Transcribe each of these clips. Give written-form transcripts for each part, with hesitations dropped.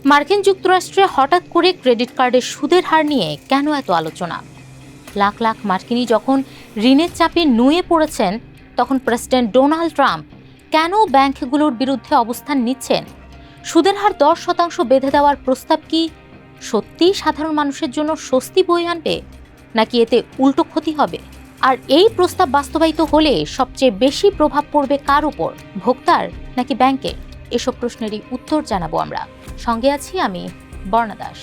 মার্কিন যুক্তরাষ্ট্রে হঠাৎ করে ক্রেডিট কার্ডের সুদের হার নিয়ে কেন এত আলোচনা? লাখ লাখ মার্কিনী যখন ঋণের চাপে নুয়ে পড়েছেন, তখন প্রেসিডেন্ট ডোনাল্ড ট্রাম্প কেন ব্যাংকগুলোর বিরুদ্ধে অবস্থান নিচ্ছেন? সুদের হার 10% বেঁধে দেওয়ার প্রস্তাব কি সত্যিই সাধারণ মানুষের জন্য স্বস্তি বয়ে আনবে, নাকি এতে উল্টো ক্ষতি হবে? আর এই প্রস্তাব বাস্তবায়িত হলে সবচেয়ে বেশি প্রভাব পড়বে কার উপর, ভোক্তার নাকি ব্যাংকের? এসব প্রশ্নেরই উত্তর জানাবো আমরা। সঙ্গে আছি আমি, বর্ণা দাস।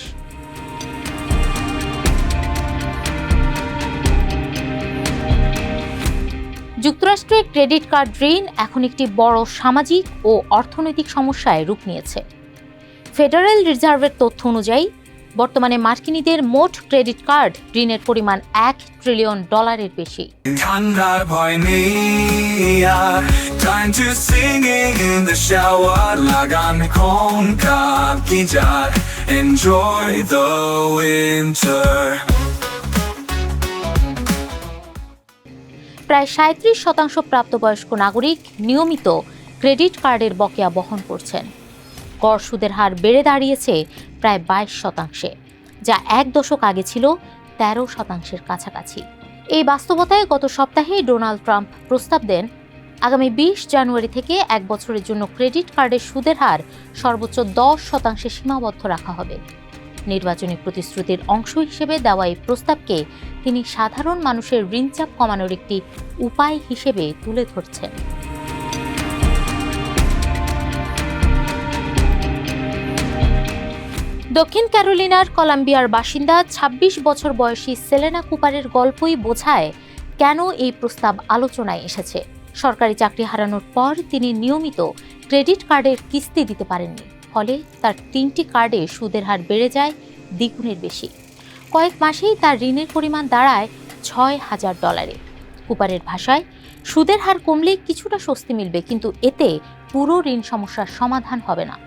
যুক্তরাষ্ট্রে ক্রেডিট কার্ড ঋণ এখন একটি বড় সামাজিক ও অর্থনৈতিক সমস্যায় রূপ নিয়েছে। ফেডারেল রিজার্ভের তথ্য অনুযায়ী বর্তমানে মার্কিনীদের মোট ক্রেডিট কার্ড ঋণের পরিমাণ $1 ট্রিলিয়ন বেশি। প্রায় 37% প্রাপ্তবয়স্ক নাগরিক নিয়মিত ক্রেডিট কার্ডের বকেয়া বহন করছেন। গড় সুদের হার বেড়ে দাঁড়িয়েছে প্রায় 22%, যা এক দশক আগে ছিল 13%-এর কাছাকাছি। এই বাস্তবতায় গত সপ্তাহে ডোনাল্ড ট্রাম্প প্রস্তাব দেন, আগামী 20 জানুয়ারি থেকে এক বছরের জন্য ক্রেডিট কার্ডের সুদের হার সর্বোচ্চ 10% সীমাবদ্ধ রাখা হবে। নির্বাচনী প্রতিশ্রুতির অংশ হিসেবে দেওয়া এই প্রস্তাবকে তিনি সাধারণ মানুষের ঋণচাপ কমানোর একটি উপায় হিসেবে তুলে ধরছেন। দক্ষিণ ক্যারোলিনার কলাম্বিয়ার বাসিন্দা 26 বছর বয়সী সেলেনা কুপারের গল্পই বোঝায় কেন এই প্রস্তাব আলোচনায় এসেছে। সরকারি চাকরি হারানোর পর তিনি নিয়মিত ক্রেডিট কার্ডের কিস্তি দিতে পারেননি, ফলে তার 3টি কার্ডে সুদের হার বেড়ে যায় দ্বিগুণের বেশি। কয়েক মাসেই তার ঋণের পরিমাণ দাঁড়ায় $6,000। কুপারের ভাষায়, সুদের হার কমলে কিছুটা স্বস্তি মিলবে, কিন্তু এতে পুরো ঋণ সমস্যার সমাধান হবে না।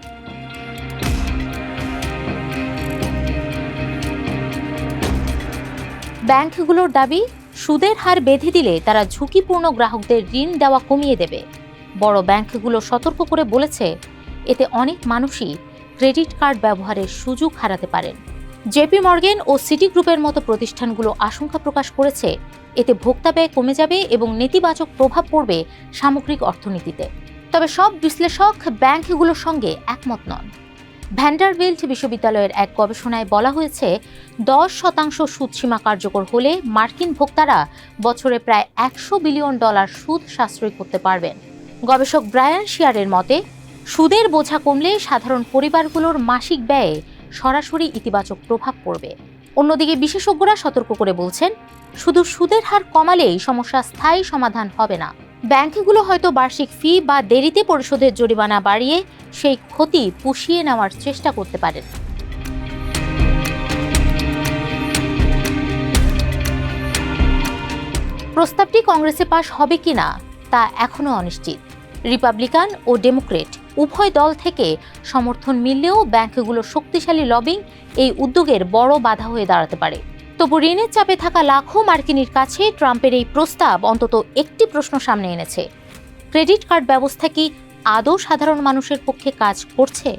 ব্যাংকগুলোর দাবি, সুদের হার বেঁধে দিলে তারা ঝুঁকিপূর্ণ গ্রাহকদের ঋণ দেওয়া কমিয়ে দেবে। বড় ব্যাংকগুলো সতর্ক করে বলেছে, এতে অনেক মানুষই ক্রেডিট কার্ড ব্যবহারের সুযোগ হারাতে পারেন। জেপি মর্গেন ও সিটি গ্রুপের মতো প্রতিষ্ঠানগুলো আশঙ্কা প্রকাশ করেছে, এতে ভোক্তা ব্যয় কমে যাবে এবং নেতিবাচক প্রভাব পড়বে সামগ্রিক অর্থনীতিতে। তবে সব বিশ্লেষক ব্যাংকগুলোর সঙ্গে একমত নন। ভ্যান্ডারবিল্ট বিশ্ববিদ্যালয়ের এক গবেষণায় বলা হয়েছে, 10% সুদসীমা কার্যকর হলে মার্কিন ভোক্তারা বছরে প্রায় $100 বিলিয়ন সুদ সাশ্রয় করতে পারবেন। গবেষক ব্রায়ান শিয়ারের মতে, সুদের বোঝা কমলে সাধারণ পরিবারগুলোর মাসিক ব্যয়ে সরাসরি ইতিবাচক প্রভাব পড়বে। অন্যদিকে বিশেষজ্ঞরা সতর্ক করে বলছেন, শুধু সুদের হার কমালেই সমস্যা স্থায়ী সমাধান হবে না। ব্যাংকগুলো হয়তো বার্ষিক ফি বা দেরিতে পরিশোধের জরিমানা বাড়িয়ে সেই ক্ষতি পুষিয়ে নেওয়ার চেষ্টা করতে পারেন। প্রস্তাবটি কংগ্রেসে পাস হবে কিনা তা এখনও অনিশ্চিত। রিপাবলিকান ও ডেমোক্রেট উভয় দল থেকে সমর্থন মিললেও ব্যাংকগুলোর শক্তিশালী লবিং এই উদ্যোগের বড় বাধা হয়ে দাঁড়াতে পারে। তবু ঋণের চাপে থাকা লাখো মার্কিনীর কাছে ট্রাম্পের এই প্রস্তাব অন্তত একটি প্রশ্ন সামনে এনেছে, ক্রেডিট কার্ড ব্যবস্থা কি আদৌ সাধারণ মানুষের পক্ষে কাজ করছে?